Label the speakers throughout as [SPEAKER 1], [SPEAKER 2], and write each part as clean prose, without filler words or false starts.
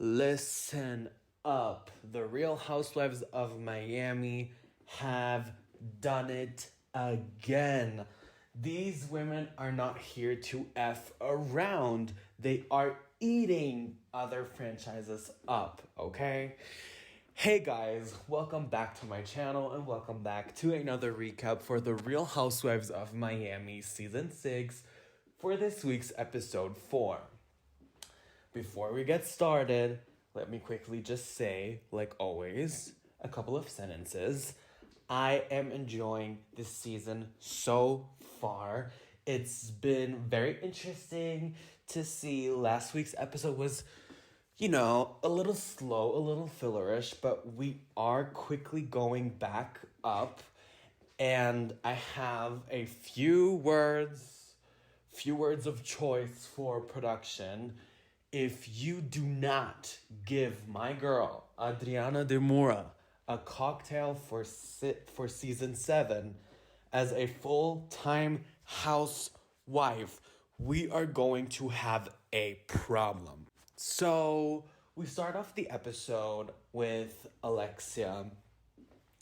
[SPEAKER 1] Listen up. The Real Housewives of Miami have done it again. These women are not here to F around. They are eating other franchises up, okay? Hey guys, welcome back to my channel and welcome back to another recap for The Real Housewives of Miami Season 6 for this week's episode 4. Before we get started, let me quickly just say, like always, a couple of sentences. I am enjoying this season so far. It's been very interesting to see. Last week's episode was, a little slow, a little fillerish, but we are quickly going back up. And I have a few words of choice for production. If you do not give my girl, Adriana de Moura, a cocktail for season 7 as a full-time housewife, we are going to have a problem. So we start off the episode with Alexia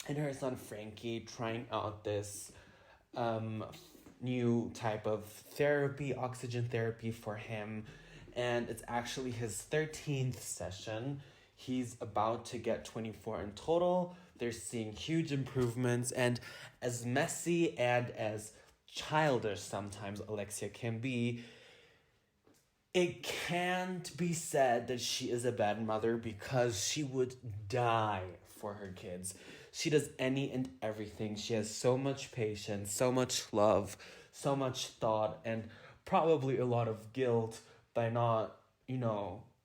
[SPEAKER 1] and her son Frankie trying out this new type of therapy, oxygen therapy for him. And it's actually his 13th session. He's about to get 24 in total. They're seeing huge improvements. And as messy and as childish sometimes Alexia can be, it can't be said that she is a bad mother because she would die for her kids. She does any and everything. She has so much patience, so much love, so much thought, and probably a lot of guilt by not,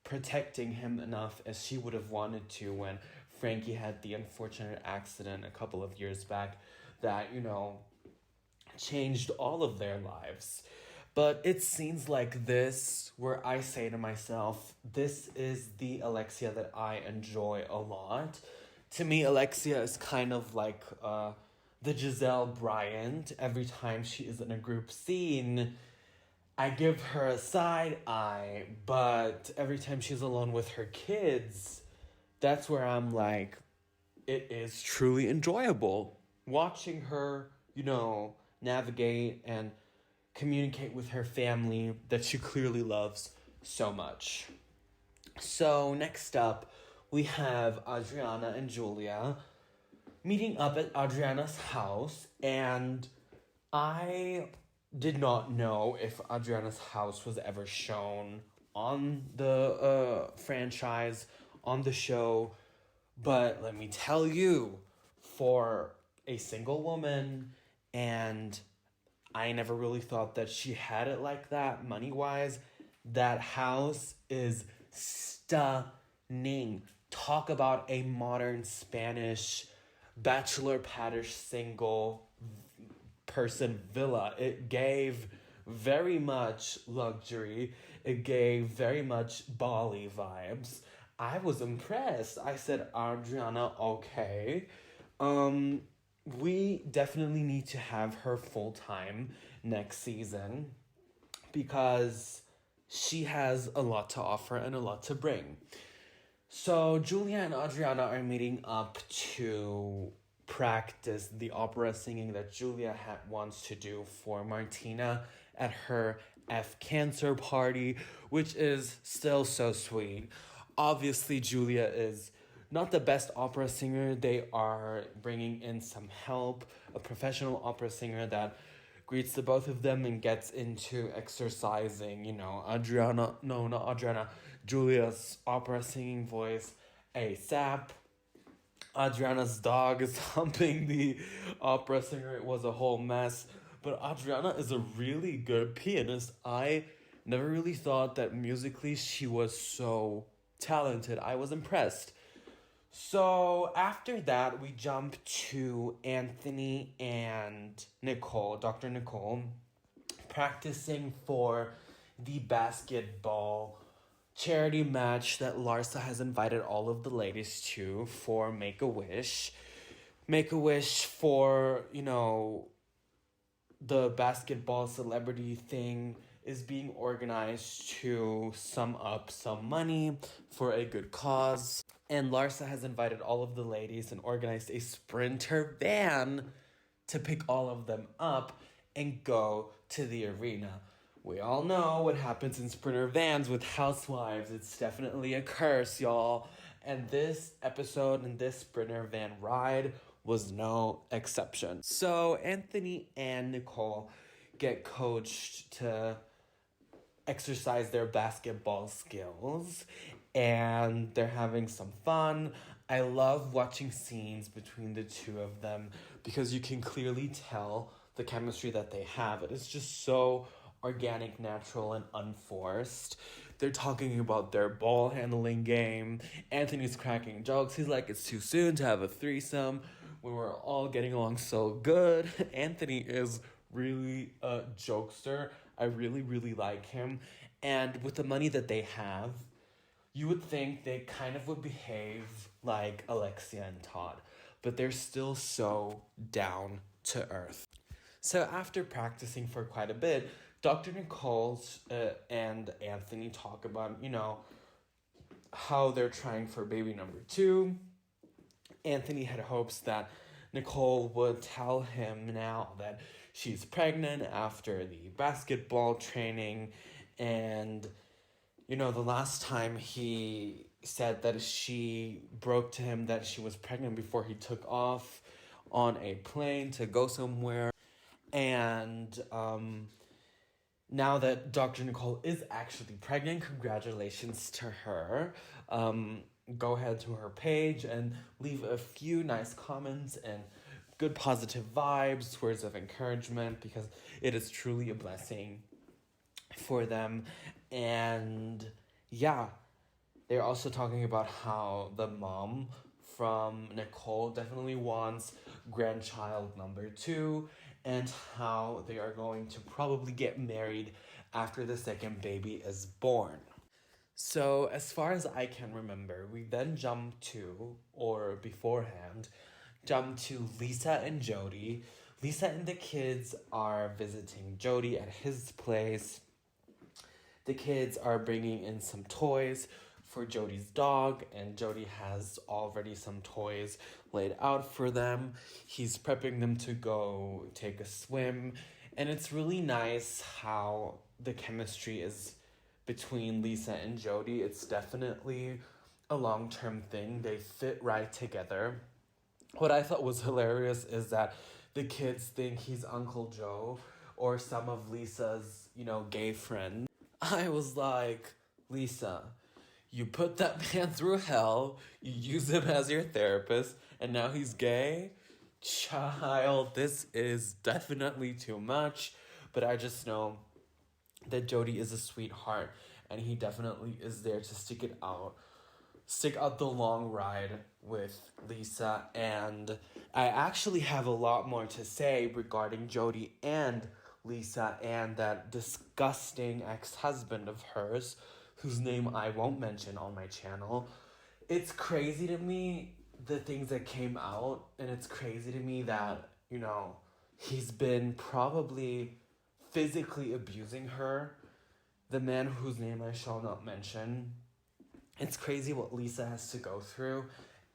[SPEAKER 1] protecting him enough as she would have wanted to when Frankie had the unfortunate accident a couple of years back that, changed all of their lives. But it's scenes like this where I say to myself, this is the Alexia that I enjoy a lot. To me, Alexia is kind of like the Giselle Bryant. Every time she is in a group scene, I give her a side eye, but every time she's alone with her kids, that's where I'm like, it is truly enjoyable watching her, navigate and communicate with her family that she clearly loves so much. So next up, we have Adriana and Julia meeting up at Adriana's house, and I did not know if Adriana's house was ever shown on the franchise, on the show. But let me tell you, for a single woman, and I never really thought that she had it like that, money-wise, that house is stunning. Talk about a modern Spanish bachelor padish single person villa. It gave very much luxury. It gave very much Bali vibes. I was impressed. I said, Adriana, okay. We definitely need to have her full-time next season because she has a lot to offer and a lot to bring. So Julia and Adriana are meeting up to practice the opera singing that Julia wants to do for Martina at her Cancer party, which is still so sweet. Obviously, Julia is not the best opera singer. They are bringing in some help, a professional opera singer that greets the both of them and gets into exercising, Julia's opera singing voice ASAP. Adriana's dog is humping the opera singer. It was a whole mess. But Adriana is a really good pianist. I never really thought that musically she was so talented. I was impressed. So after that, we jump to Anthony and Nicole, Dr. Nicole, practicing for the basketball charity match that Larsa has invited all of the ladies to for Make-A-Wish. Make-A-Wish for, the basketball celebrity thing is being organized to sum up some money for a good cause. And Larsa has invited all of the ladies and organized a sprinter van to pick all of them up and go to the arena. We all know what happens in sprinter vans with Housewives. It's definitely a curse, y'all. And this episode and this sprinter van ride was no exception. So Anthony and Nicole get coached to exercise their basketball skills, and they're having some fun. I love watching scenes between the two of them because you can clearly tell the chemistry that they have. It is just so organic, natural, and unforced. They're talking about their ball handling game. Anthony's cracking jokes. He's like, it's too soon to have a threesome when we're all getting along so good. Anthony is really a jokester. I really, really like him. And with the money that they have, you would think they kind of would behave like Alexia and Todd, but they're still so down to earth. So after practicing for quite a bit, Dr. Nicole and Anthony talk about, how they're trying for baby number 2. Anthony had hopes that Nicole would tell him now that she's pregnant after the basketball training. And, the last time he said that she broke to him that she was pregnant before he took off on a plane to go somewhere. And now that Dr. Nicole is actually pregnant, congratulations to her. Go ahead to her page and leave a few nice comments and good positive vibes, words of encouragement, because it is truly a blessing for them. And yeah, they're also talking about how the mom from Nicole definitely wants grandchild number 2, and how they are going to probably get married after the second baby is born. So as far as I can remember, we then jump to Lisa and Jody. Lisa and the kids are visiting Jody at his place. The kids are bringing in some toys for Jody's dog, and Jody has already some toys laid out for them. He's prepping them to go take a swim, and it's really nice how the chemistry is between Lisa and Jody. It's definitely a long-term thing. They fit right together. What I thought was hilarious is that the kids think he's Uncle Joe or some of Lisa's, gay friends. I was like, Lisa, you put that man through hell, you use him as your therapist, and now he's gay? Child, this is definitely too much. But I just know that Jody is a sweetheart, and he definitely is there to stick out the long ride with Lisa. And I actually have a lot more to say regarding Jody and Lisa and that disgusting ex-husband of hers, whose name I won't mention on my channel. It's crazy to me, the things that came out, and it's crazy to me that, he's been probably physically abusing her, the man whose name I shall not mention. It's crazy what Lisa has to go through,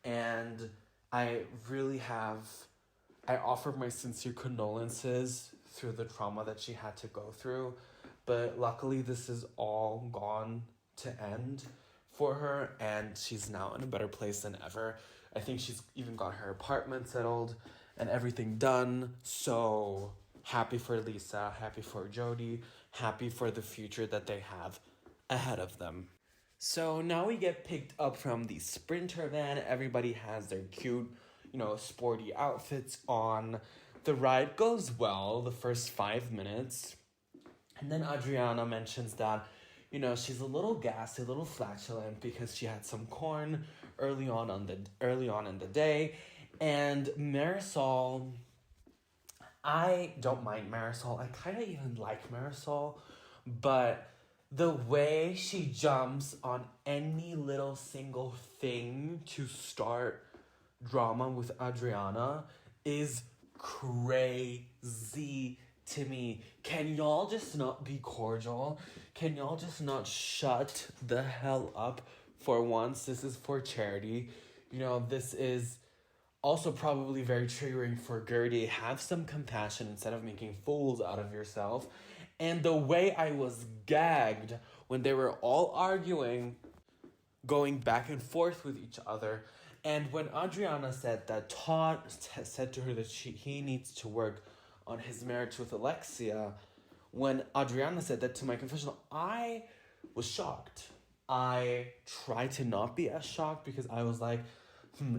[SPEAKER 1] and I offer my sincere condolences through the trauma that she had to go through, but luckily this is all gone to end for her, and she's now in a better place than ever. I think she's even got her apartment settled and everything done, so happy for Lisa, happy for Jody, happy for the future that they have ahead of them. So now we get picked up from the sprinter van. Everybody has their cute, sporty outfits on. The ride goes well the first 5 minutes. And then Adriana mentions that, she's a little gassy, a little flatulent because she had some corn early on in the day. And Marisol, I don't mind Marisol. I kind of even like Marisol, but the way she jumps on any little single thing to start drama with Adriana is crazy to me, can y'all just not be cordial? Can y'all just not shut the hell up for once? This is for charity. You know, this is also probably very triggering for Gertie. Have some compassion instead of making fools out of yourself. And the way I was gagged when they were all arguing, going back and forth with each other. And when Adriana said that Todd said to her that he needs to work on his marriage with Alexia, when Adriana said that to my confessional, I was shocked. I tried to not be as shocked because I was like,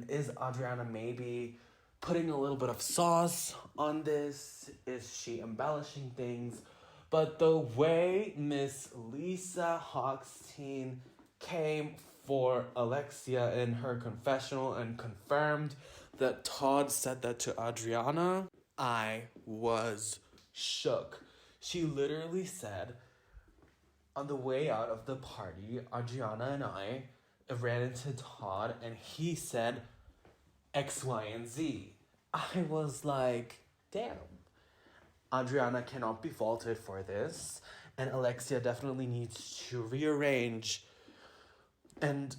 [SPEAKER 1] is Adriana maybe putting a little bit of sauce on this? Is she embellishing things? But the way Miss Lisa Hochstein came for Alexia in her confessional and confirmed that Todd said that to Adriana, I was shook. She literally said, on the way out of the party, Adriana and I ran into Todd and he said X, Y, and Z. I was like, damn. Adriana cannot be faulted for this, and Alexia definitely needs to rearrange and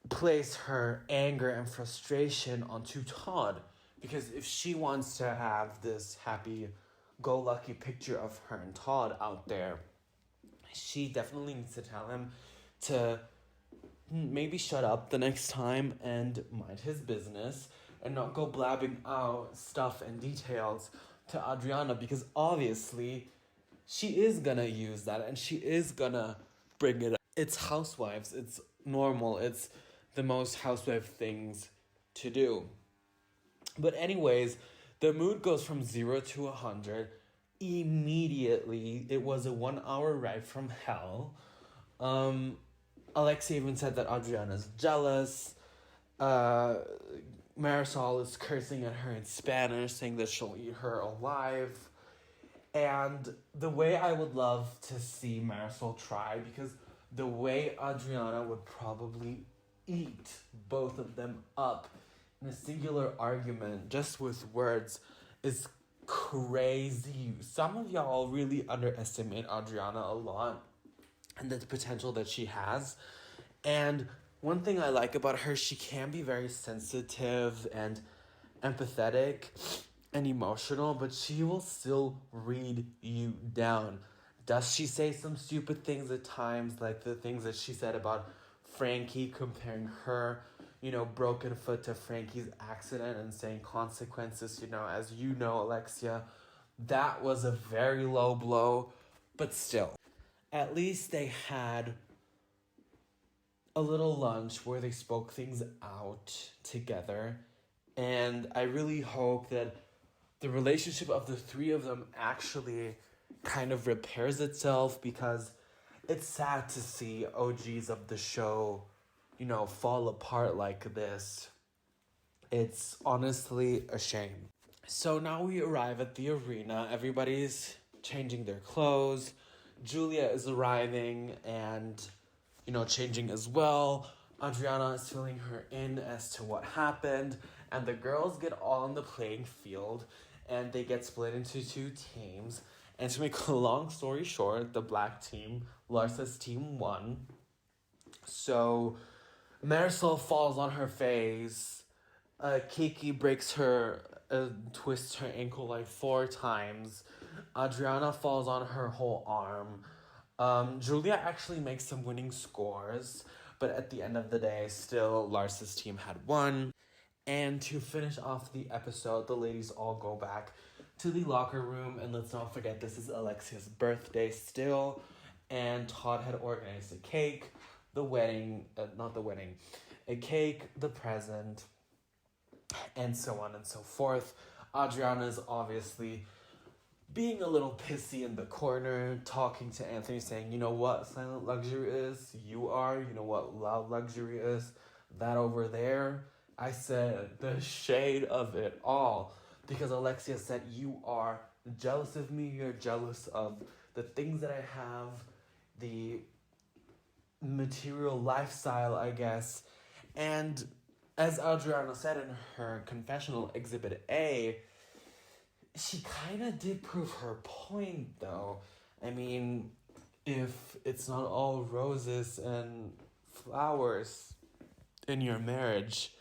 [SPEAKER 1] place her anger and frustration onto Todd, because if she wants to have this happy-go-lucky picture of her and Todd out there, she definitely needs to tell him to maybe shut up the next time and mind his business and not go blabbing out stuff and details to Adriana, because obviously she is gonna use that and she is gonna bring it up. It's Housewives, it's normal, it's the most housewife things to do. But anyways, the mood goes from 0 to 100 immediately. It was a 1 hour ride from hell. Alexia even said that Adriana's jealous. Marisol is cursing at her in Spanish, saying that she'll eat her alive. And the way I would love to see Marisol try, because the way Adriana would probably eat both of them up in a singular argument, just with words, is crazy. Some of y'all really underestimate Adriana a lot and the potential that she has. And one thing I like about her, she can be very sensitive and empathetic and emotional, but she will still read you down. Does she say some stupid things at times, like the things that she said about Frankie, comparing her, broken foot to Frankie's accident and saying consequences, as you know, Alexia, that was a very low blow, but still. At least they had a little lunch where they spoke things out together. And I really hope that the relationship of the three of them actually kind of repairs itself, because it's sad to see OGs of the show, fall apart like this. It's honestly a shame. So now we arrive at the arena. Everybody's changing their clothes. Julia is arriving and, changing as well. Adriana is filling her in as to what happened. And the girls get all on the playing field and they get split into two teams. And to make a long story short, the black team, Larsa's team, won. So Marisol falls on her face. Kiki twists her ankle like 4 times. Adriana falls on her whole arm. Julia actually makes some winning scores, but at the end of the day, still Larsa's team had won. And to finish off the episode, the ladies all go back to the locker room, and let's not forget this is Alexia's birthday still, and Todd had organized a cake, a cake, the present, and so on and so forth. Adriana is obviously being a little pissy in the corner, talking to Anthony, saying, you know what silent luxury is? You are. You know what loud luxury is? That over there. I said the shade of it all. Because Alexia said, you are jealous of me. You're jealous of the things that I have. The material lifestyle, I guess. And as Adriana said in her confessional, Exhibit A, she kind of did prove her point, though. I mean, if it's not all roses and flowers in your marriage,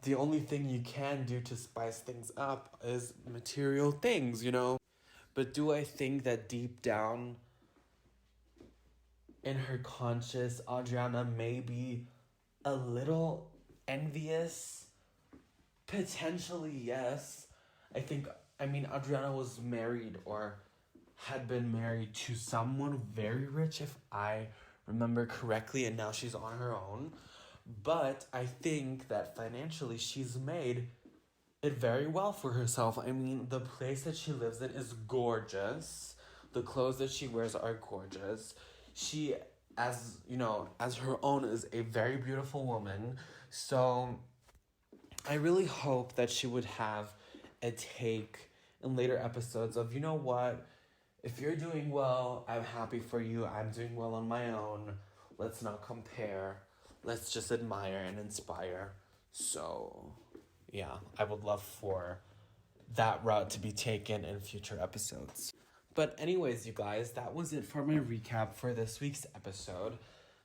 [SPEAKER 1] the only thing you can do to spice things up is material things, you know? But do I think that deep down in her conscious, Adriana may be a little envious? Potentially, yes. Adriana was married or had been married to someone very rich, if I remember correctly, and now she's on her own. But I think that financially she's made it very well for herself. I mean, the place that she lives in is gorgeous. The clothes that she wears are gorgeous. She, as you know, as her own, is a very beautiful woman. So I really hope that she would have a take in later episodes of, you know what, if you're doing well, I'm happy for you. I'm doing well on my own. Let's not compare. Let's just admire and inspire. So, yeah, I would love for that route to be taken in future episodes. But anyways, you guys, that was it for my recap for this week's episode.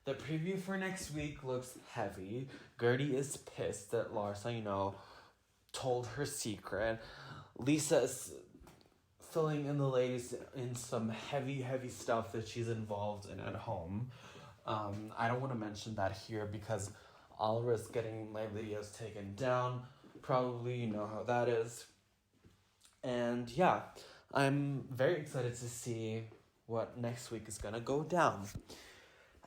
[SPEAKER 1] The preview for next week looks heavy. Gertie is pissed that Larsa, told her secret. Lisa is filling in the ladies in some heavy stuff that she's involved in at home. I don't want to mention that here because I'll risk getting my videos taken down. Probably you know how that is. And yeah, I'm very excited to see what next week is gonna go down.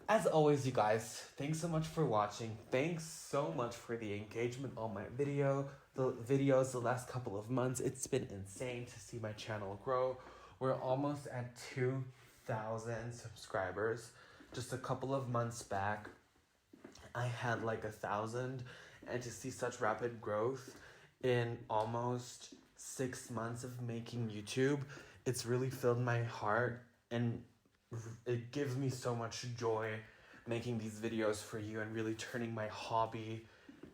[SPEAKER 1] As always, you guys, thanks so much for watching. Thanks so much for the engagement on my videos the last couple of months. It's been insane to see my channel grow. We're almost at 2,000 subscribers. Just a couple of months back, I had like 1,000, and to see such rapid growth in almost 6 months of making YouTube, it's really filled my heart, and it gives me so much joy making these videos for you and really turning my hobby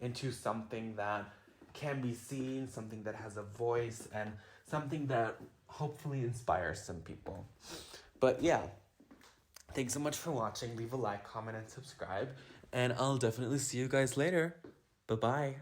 [SPEAKER 1] into something that can be seen, something that has a voice, and something that hopefully inspires some people. But yeah, thanks so much for watching. Leave a like, comment, and subscribe, and I'll definitely see you guys later. Bye-bye.